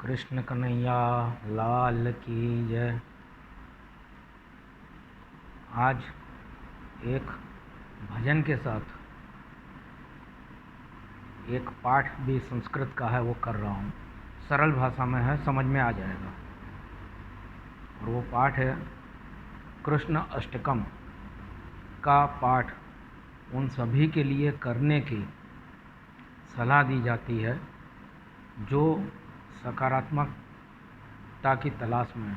कृष्ण कन्हैया लाल की जय। आज एक भजन के साथ एक पाठ भी संस्कृत का है, वो कर रहा हूँ। सरल भाषा में है, समझ में आ जाएगा। और वो पाठ है कृष्ण अष्टकम का पाठ उन सभी के लिए करने की सलाह दी जाती है जो सकारात्मकता की तलाश में,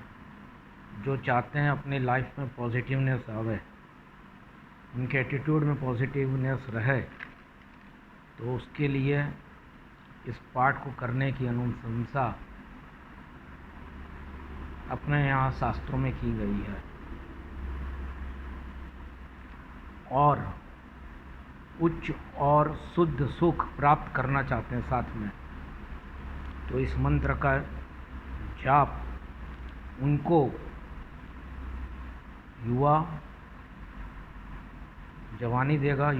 जो चाहते हैं अपनी लाइफ में पॉजिटिवनेस आवे, उनके एटीट्यूड में पॉजिटिवनेस रहे, तो उसके लिए इस पाठ को करने की अनुशंसा अपने यहाँ शास्त्रों में की गई है। और उच्च और शुद्ध सुख प्राप्त करना चाहते हैं साथ में, तो इस मंत्र का जाप उनको युवा जवानी देगा,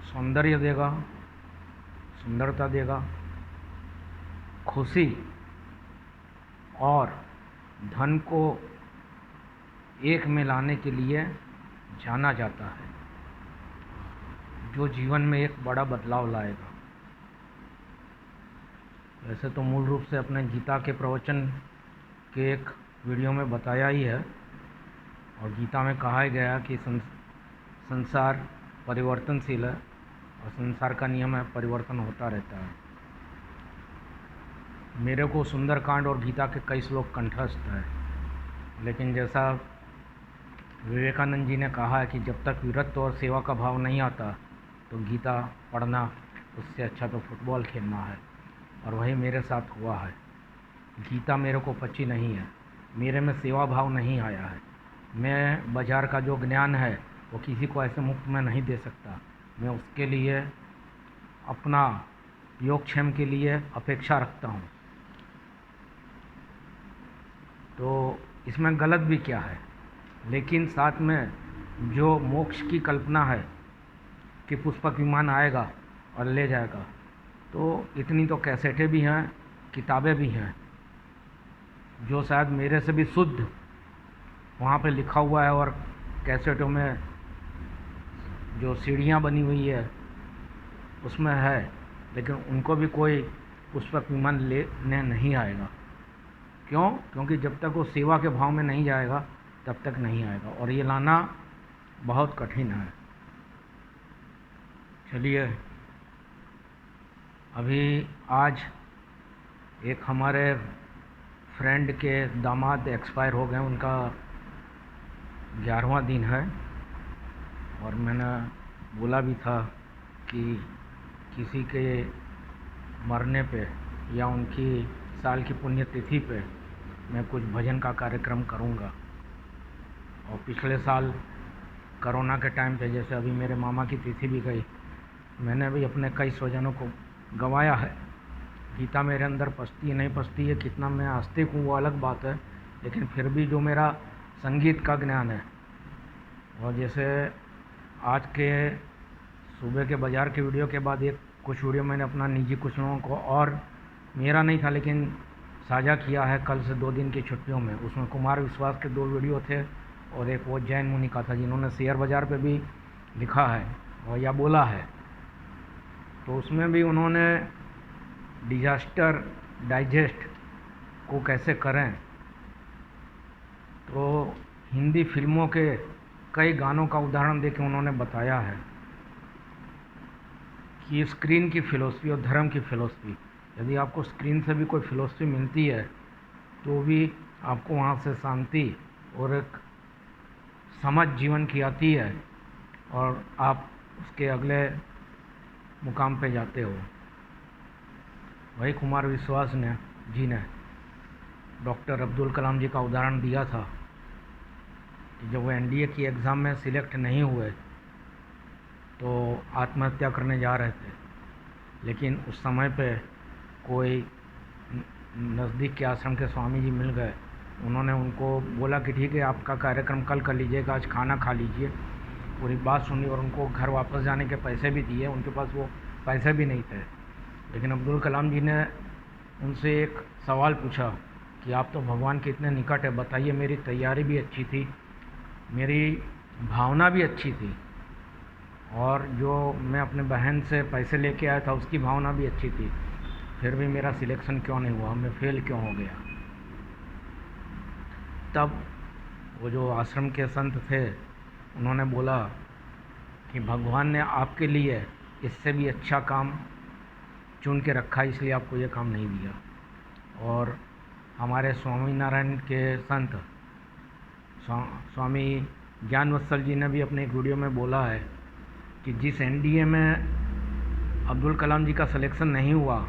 सौंदर्य देगा, सुंदरता देगा, खुशी और धन को एक में लाने के लिए जाना जाता है, जो जीवन में एक बड़ा बदलाव लाएगा। वैसे तो मूल रूप से अपने गीता के प्रवचन के एक वीडियो में बताया ही है, और गीता में कहा गया कि संसार परिवर्तनशील है और संसार का नियम है परिवर्तन होता रहता है। मेरे को सुंदरकांड और गीता के कई श्लोक कंठस्थ है, लेकिन जैसा विवेकानंद जी ने कहा है कि जब तक वीरत्व और सेवा का भाव नहीं आता तो गीता पढ़ना उससे अच्छा तो फुटबॉल खेलना है। और वही मेरे साथ हुआ है। गीता मेरे को पची नहीं है, मेरे में सेवा भाव नहीं आया है। मैं बाज़ार का जो ज्ञान है वो किसी को ऐसे मुफ्त में नहीं दे सकता। मैं उसके लिए अपना योगक्षेम के लिए अपेक्षा रखता हूँ। तो इसमें गलत भी क्या है, लेकिन साथ में जो मोक्ष की कल्पना है कि पुष्पक विमान आएगा और ले जाएगा, तो इतनी तो कैसेटें भी हैं, किताबें भी हैं, जो शायद मेरे से भी शुद्ध वहाँ पे लिखा हुआ है। और कैसेटों में जो सीढ़ियाँ बनी हुई है उसमें है, लेकिन उनको भी कोई पुष्पक विमान लेने नहीं आएगा। क्यों? क्योंकि जब तक वो सेवा के भाव में नहीं जाएगा तब तक नहीं आएगा, और ये लाना बहुत कठिन है। चलिए, अभी आज एक हमारे फ्रेंड के दामाद एक्सपायर हो गए, उनका 11वां दिन है। और मैंने बोला भी था कि किसी के मरने पे या उनकी साल की पुण्यतिथि पे मैं कुछ भजन का कार्यक्रम करूँगा। और पिछले साल कोरोना के टाइम पे, जैसे अभी मेरे मामा की तिथि भी गई, मैंने भी अपने कई स्वजनों को गंवाया है। गीता मेरे अंदर पसती है नहीं पसती है, कितना मैं आस्तिक हूँ वो अलग बात है, लेकिन फिर भी जो मेरा संगीत का ज्ञान है, और जैसे आज के सुबह के बाज़ार के वीडियो के बाद एक कुछ वीडियो मैंने अपना निजी कुछ लोगों को, और मेरा नहीं था लेकिन साझा किया है कल से 2 दिन की छुट्टियों में। उसमें कुमार विश्वास के 2 वीडियो थे और एक वो जैन मुनि का था, जिन्होंने शेयर बाज़ार पे भी लिखा है और या बोला है। तो उसमें भी उन्होंने डिजास्टर डाइजेस्ट को कैसे करें, तो हिंदी फिल्मों के कई गानों का उदाहरण देके उन्होंने बताया है कि स्क्रीन की फ़िलॉसफी और धर्म की फ़िलॉसफी, यदि आपको स्क्रीन से भी कोई फ़िलॉसफी मिलती है तो भी आपको वहाँ से शांति और एक समझ जीवन की आती है और आप उसके अगले मुकाम पे जाते हो। वही कुमार विश्वास जी ने डॉक्टर अब्दुल कलाम जी का उदाहरण दिया था कि जब वो एनडीए की एग्ज़ाम में सिलेक्ट नहीं हुए तो आत्महत्या करने जा रहे थे, लेकिन उस समय पे कोई नज़दीक के आश्रम के स्वामी जी मिल गए। उन्होंने उनको बोला कि ठीक है, आपका कार्यक्रम कल कर लीजिएगा, आज खाना खा लीजिए। पूरी बात सुनी और उनको घर वापस जाने के पैसे भी दिए। उनके पास वो पैसे भी नहीं थे, लेकिन अब्दुल कलाम जी ने उनसे एक सवाल पूछा कि आप तो भगवान के इतने निकट है, बताइए। मेरी तैयारी भी अच्छी थी, मेरी भावना भी अच्छी थी, और जो मैं अपने बहन से पैसे लेके आया था उसकी भावना भी अच्छी थी, फिर भी मेरा सिलेक्शन क्यों नहीं हुआ, मैं फेल क्यों हो गया। तब वो जो आश्रम के संत थे उन्होंने बोला कि भगवान ने आपके लिए इससे भी अच्छा काम चुन के रखा, इसलिए आपको ये काम नहीं दिया। और हमारे स्वामीनारायण के संत स्वामी ज्ञानवत्सल जी ने भी अपने एक वीडियो में बोला है कि जिस एनडीए में अब्दुल कलाम जी का सिलेक्शन नहीं हुआ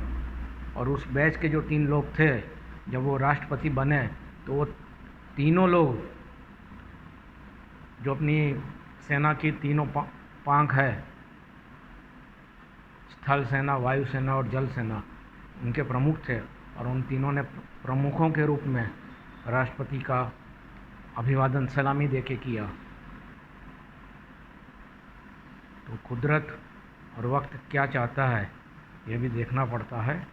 और उस बैच के जो 3 लोग थे, जब वो राष्ट्रपति बने तो वो तीनों लोग जो अपनी सेना की तीनों पांख है, स्थल सेना, वायु सेना और जल सेना, उनके प्रमुख थे, और उन तीनों ने प्रमुखों के रूप में राष्ट्रपति का अभिवादन सलामी देके किया। तो कुदरत और वक्त क्या चाहता है ये भी देखना पड़ता है।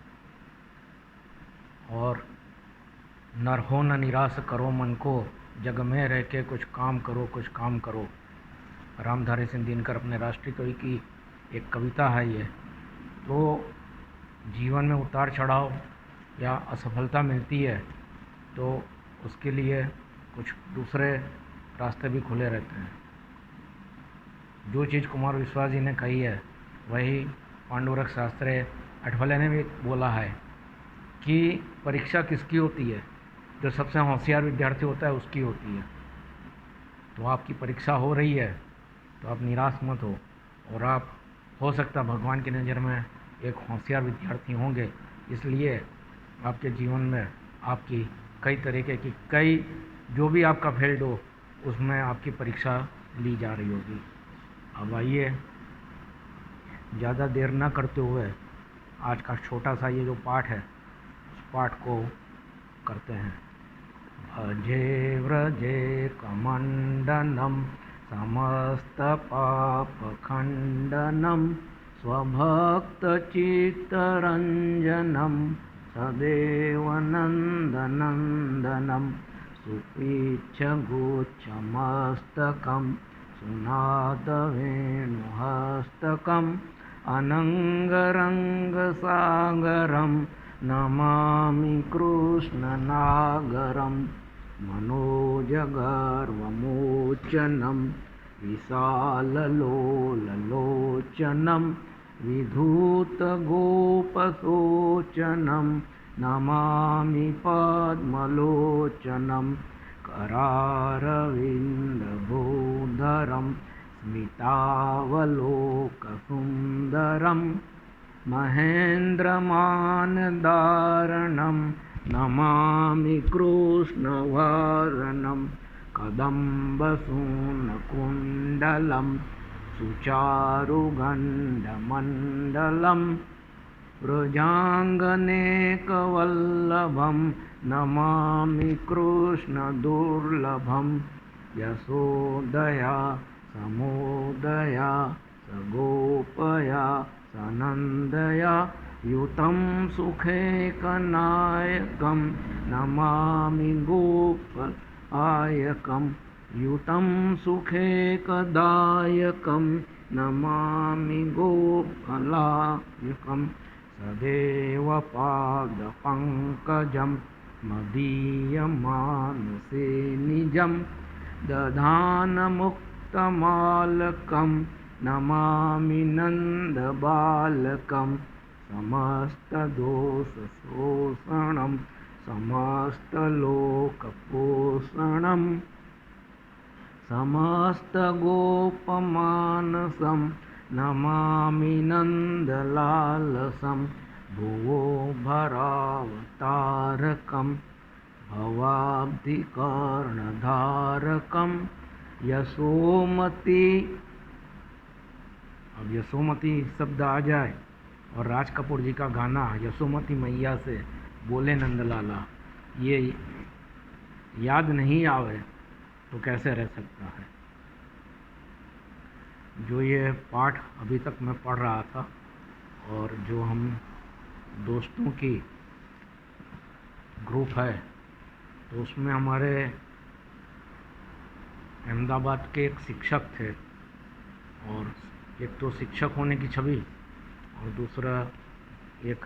और नर हो न निराश करो मन को, जग में रह के कुछ काम करो, कुछ काम करो। रामधारी सिंह दिनकर अपने राष्ट्रीय कवि की एक कविता है ये। तो जीवन में उतार चढ़ाव या असफलता मिलती है तो उसके लिए कुछ दूसरे रास्ते भी खुले रहते हैं। जो चीज़ कुमार विश्वास जी ने कही है वही पांडुरंग शास्त्री अठवले ने भी बोला है कि परीक्षा किसकी होती है, जो सबसे होशियार विद्यार्थी होता है उसकी होती है। तो आपकी परीक्षा हो रही है तो आप निराश मत हो, और आप हो सकता भगवान की नज़र में एक होशियार विद्यार्थी होंगे, इसलिए आपके जीवन में आपकी कई तरीके की जो भी आपका फील्ड हो उसमें आपकी परीक्षा ली जा रही होगी। अब आइए ज़्यादा देर ना करते हुए आज का छोटा सा ये जो पाठ है उस पाठ को करते हैं। भजे व्रजे कमंडनम समस्त पाप खंडनम स्वभक्त चित्तरंजनम सदैव नंदनंदनम सुपीच्छ गुच्छमस्तकम सुनाद वेणुहस्तकम अनंगरंगसागरम नमामि कृष्णनागरम मनोजगर्वमोचनम विशाललोललोचनम विधूतगोपशोचनम नमामि पद्मलोचनम करारविन्दभूधरं स्मितावलोकसुन्दरं महेन्द्रमानदारणं नमामि कृष्णवारणं कदम्बसूनकुण्डलं सुचारुगण्डमण्डलं व्रजाङ्गनेकवल्लभं नमामि कृष्णदुर्लभं यशोदया समोदया सगोपया सनन्दया युतं सुखेकनायकं नमामि गोपायकं युतं सुखेकदायकं नमामि गोफलायकं सदैव पादपङ्कजं मदीयमानसे निजं दधानमुक्तमालकं नमामि नन्दबालकं समस्तदोषशोषणं समस्तलोकपोषणं समस्तगोपमानसं नमामि नन्दलालसं भुवो भरावतारकं भवाब्धिकर्णधारकं यशोमती। अब यशोमती शब्द आ जाए और राज कपूर जी का गाना यशोमती मैया से बोले नंदलाला ये याद नहीं आवे तो कैसे रह सकता है। जो ये पाठ अभी तक मैं पढ़ रहा था और जो हम दोस्तों की ग्रुप है, तो उसमें हमारे अहमदाबाद के एक शिक्षक थे, और एक तो शिक्षक होने की छवि और दूसरा एक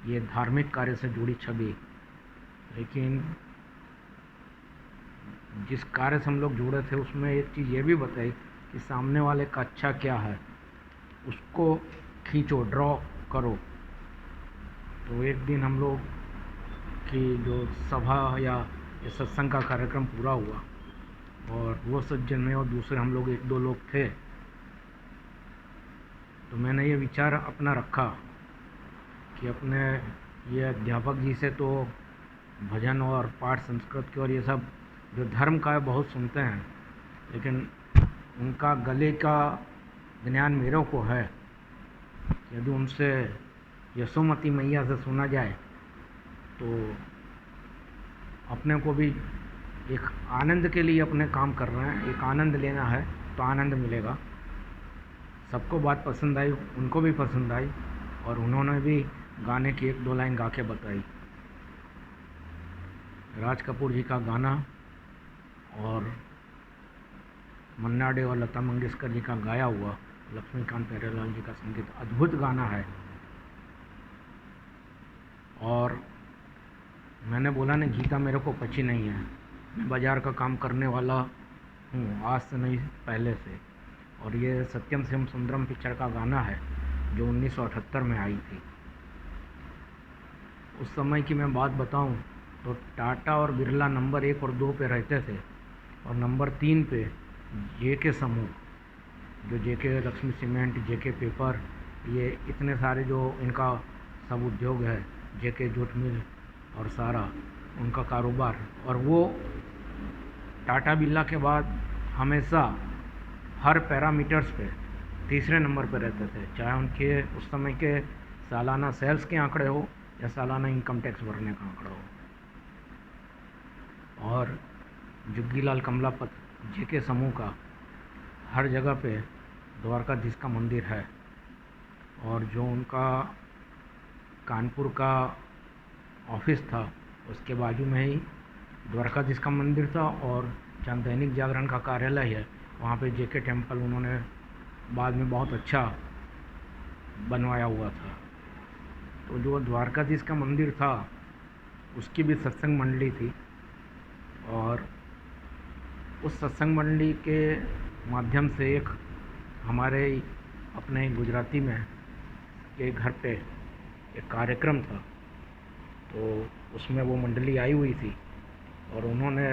ये धार्मिक कार्य से जुड़ी छवि। लेकिन जिस कार्य से हम लोग जुड़े थे उसमें एक चीज़ ये भी बताई कि सामने वाले का अच्छा क्या है उसको खींचो, ड्रॉ करो। तो एक दिन हम लोग की जो सभा या ये सत्संग का कार्यक्रम पूरा हुआ, और वो सज्जन में और दूसरे हम लोग 1-2 लोग थे। तो मैंने ये विचार अपना रखा कि अपने ये अध्यापक जी से तो भजन और पाठ संस्कृत के और ये सब जो धर्म का है बहुत सुनते हैं, लेकिन उनका गले का ज्ञान मेरे को है। यदि उनसे यशोमती मैया से सुना जाए तो अपने को भी एक आनंद के लिए अपने काम कर रहे हैं, एक आनंद लेना है तो आनंद मिलेगा। सबको बात पसंद आई, उनको भी पसंद आई, और उन्होंने भी गाने की 1-2 लाइन गा के बताई। राज कपूर जी का गाना और मन्ना डे और लता मंगेशकर जी का गाया हुआ, लक्ष्मीकांत प्यारेलाल जी का संगीत, अद्भुत गाना है। और मैंने बोला ना, गीता मेरे को पची नहीं है, मैं बाज़ार का काम करने वाला हूँ, आज से नहीं पहले से। और ये सत्यम शिवम सुंदरम पिक्चर का गाना है जो 1978 में आई थी। उस समय की मैं बात बताऊं तो टाटा और बिरला नंबर 1 और 2 पे रहते थे, और नंबर 3 पे जेके समूह, जो जेके लक्ष्मी सीमेंट, जेके पेपर, ये इतने सारे जो इनका सब उद्योग है, जेके जूट मिल और सारा उनका कारोबार। और वो टाटा बिरला के बाद हमेशा हर पैरामीटर्स पे तीसरे नंबर पे रहते थे, चाहे उनके उस समय के सालाना सेल्स के आंकड़े हो या सालाना इनकम टैक्स भरने का आंकड़ा हो। और जुग्गीलाल कमलापत जेके समूह का हर जगह पे द्वारकाधीश का मंदिर है, और जो उनका कानपुर का ऑफिस था उसके बाजू में ही द्वारकाधीश का मंदिर था, और जहाँ दैनिक जागरण का कार्यालय है वहाँ पे जेके टेम्पल उन्होंने बाद में बहुत अच्छा बनवाया हुआ था। तो जो द्वारकाधीश का मंदिर था उसकी भी सत्संग मंडली थी, और उस सत्संग मंडली के माध्यम से एक हमारे अपने गुजराती में के घर पे एक कार्यक्रम था, तो उसमें वो मंडली आई हुई थी, और उन्होंने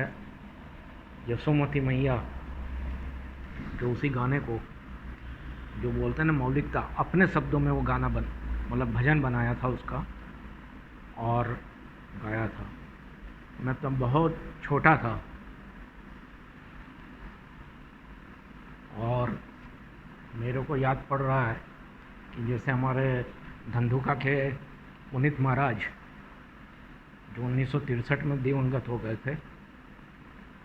यशोमती मैया जो उसी गाने को, जो बोलते हैं ना मौलिकता, अपने शब्दों में वो गाना मतलब भजन बनाया था उसका और गाया था। मैं तब बहुत छोटा था, और मेरे को याद पड़ रहा है कि जैसे हमारे धंधुका के पुनीत महाराज जो 1963 में दिवंगत हो गए थे,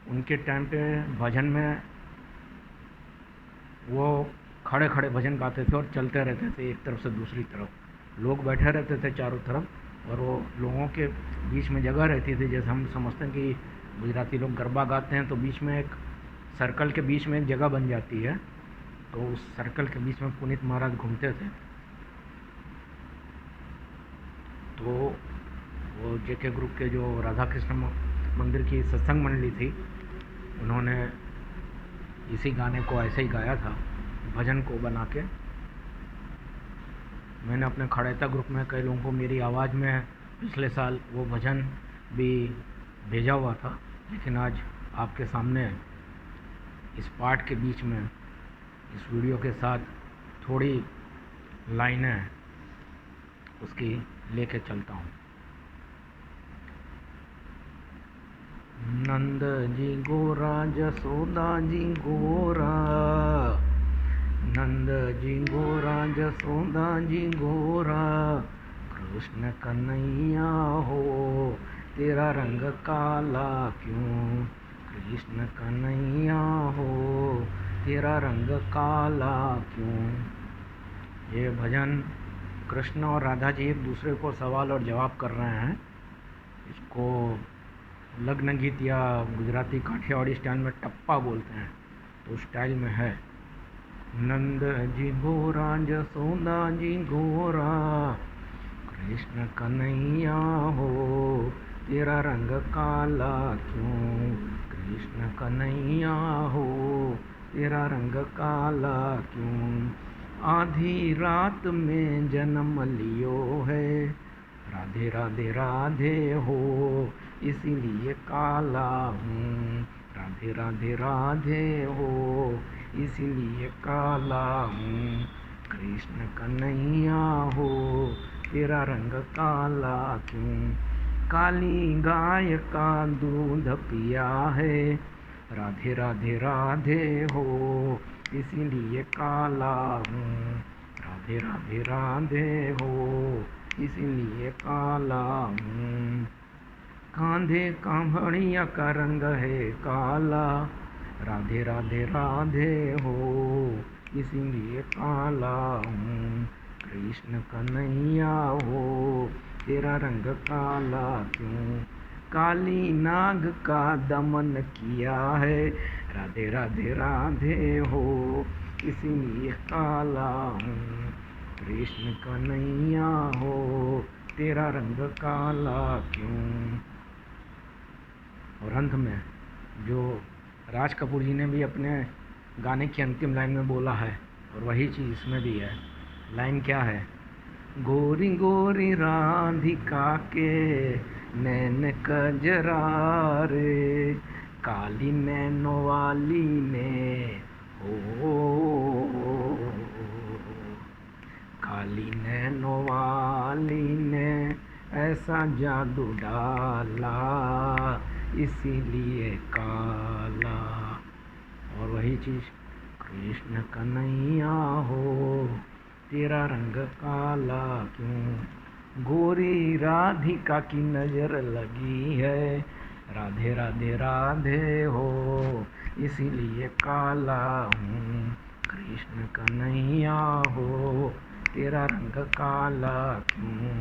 उनके टाइम पे भजन में वो खड़े खड़े भजन गाते थे और चलते रहते थे एक तरफ से दूसरी तरफ, लोग बैठे रहते थे चारों तरफ, और वो लोगों के बीच में जगह रहती थी। जैसे हम समझते हैं कि गुजराती लोग गरबा गाते हैं तो बीच में एक सर्कल के बीच में एक जगह बन जाती है, तो उस सर्कल के बीच में पुनीत महाराज घूमते थे। तो वो जेके ग्रुप के जो राधा कृष्ण मंदिर की सत्संग मंडली थी, उन्होंने इसी गाने को ऐसे ही गाया था, भजन को बना के। मैंने अपने खड़ेता ग्रुप में कई लोगों को मेरी आवाज़ में पिछले साल वो भजन भी भेजा हुआ था, लेकिन आज आपके सामने इस पाठ के बीच में इस वीडियो के साथ थोड़ी लाइनें उसकी लेके चलता हूँ। नंद जी गोरा जसोदा जी गोरा, नंद जी गोरा जसोदा जी गोरा, कृष्ण कन्हैया हो तेरा रंग काला क्यों, कृष्ण कन्हैया हो तेरा रंग काला क्यों। ये भजन कृष्ण और राधा जी एक दूसरे को सवाल और जवाब कर रहे हैं। इसको लग्न गीत या गुजराती काठियावाड़ी स्टाइल में टप्पा बोलते हैं, तो उस स्टाइल में है। नंद जी गोरा जसोदा जी गोरा, कृष्ण कन्हैया हो तेरा रंग काला क्यों, कृष्ण कन्हैया हो तेरा रंग काला क्यों, आधी रात में जन्म लियो है, राधे राधे राधे हो इसीलिए काला हूँ, राधे राधे राधे हो इसीलिए काला हूँ, कृष्ण कन्हैया हो तेरा रंग काला क्यों, काली गाय का दूध पिया है, राधे राधे राधे हो इसीलिए काला हूँ, राधे राधे राधे हो इसीलिए काला हूँ, कांधे कांवड़िया का रंग है काला, राधे राधे राधे हो इसीलिए काला हूँ, कृष्ण कन्हैया हो तेरा रंग काला क्यों, काली नाग का दमन किया है, राधे राधे राधे हो इसीलिए काला हूँ, कृष्ण कन्हैया हो तेरा रंग काला क्यों। और अंत में जो राज कपूर जी ने भी अपने गाने की अंतिम लाइन में बोला है, और वही चीज़ इसमें भी है। लाइन क्या है? गोरी गोरी राधिका के नैन कजरा रे, काली नैनो वाली ने हो, काली नैनो वाली ने ऐसा जादू डाला इसीलिए काला। और वही चीज़, कृष्ण कन्हैया हो तेरा रंग काला क्यों, गोरी राधिका की नज़र लगी है, राधे राधे राधे हो इसीलिए काला हूँ, कृष्ण कन्हैया हो तेरा रंग काला क्यों,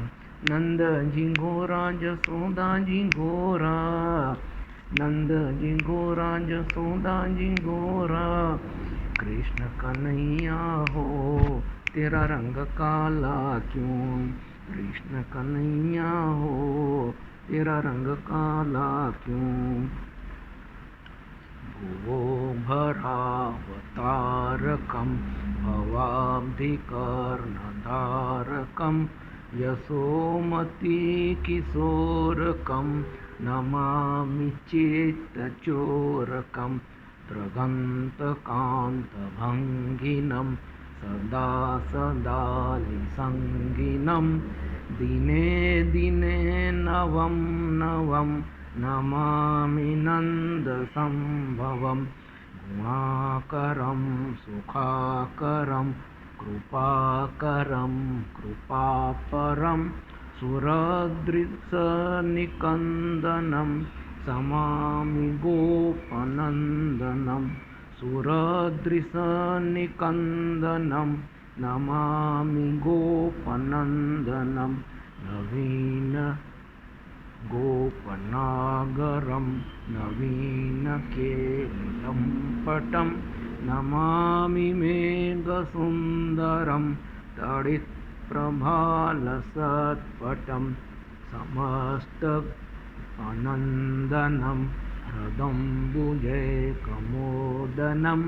नंद जी गोरा जसोदा जी गोरा, नंद जी गोरा जसोदा जी गोरा, कृष्ण कन्हैया हो तेरा रंग काला क्यों, कृष्ण कन्हैया हो तेरा रंग काला क्यों, भुवो भरावतारकं भवाब्धिकर्णधारकं यशोमती किशोरकं नमामि चित्तचोरकं त्रगन्तकान्तभङ्गिनं सदा सदालिसङ्गिनं दिने दिने नवं नवं नमामि नन्दसम्भवं गुणाकरं सुखाकरं कृपाकरं कृपापरं सुरदृशनिकन्दनं समामि गोपनन्दनं सुरदृशनिकन्दनं नमामि गोपनन्दनं नवीन गोपनागरं नवीनकेलिलं पटं नमामि मेघसुन्दरं तडित्प्रभालसत्पटं समस्तनन्दनं हृदम्बुजैकमोदनं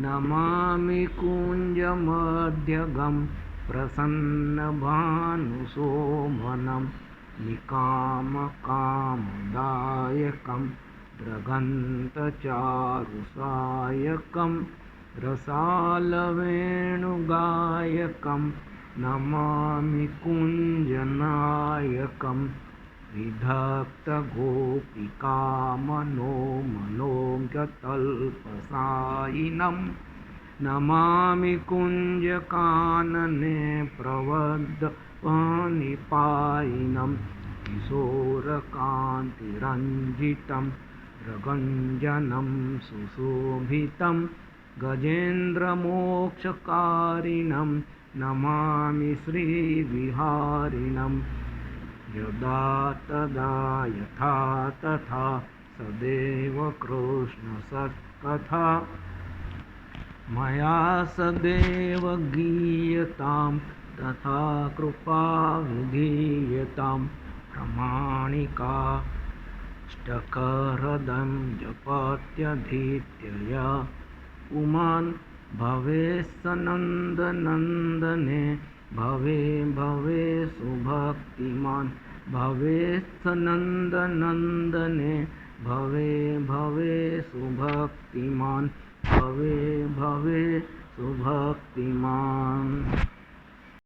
नमामि कुञ्जमध्यगं प्रसन्नभानुशोभनं निकामकामदायकं द्रगन्तचारुसायकं रसालवेणुगायकं नमामि कुञ्जनायकं विधक्तगोपिकामनोमनोज्ञतल्पसायिनं नमामि कुञ्जकानने प्रवद्दपानिपायिनं किशोरकान्तिरञ्जितं रगञ्जनं सुशोभितं गजेन्द्रमोक्षकारिणं नमामि श्रीविहारिणं यदा तदा यथा तथा सदैव कृष्ण सत्कथा मया सदैव गीयतां तथा कृपा विधीयतां प्रमाणिका ष्टकहृदं जपत्यधीत्य पुमान् भवे सनन्दनन्दने भवे भवे सुभक्तिमान् भवे सनन्दनन्दने भवे भवे सुभक्तिमान् भवे भवे सुभक्तिमान्।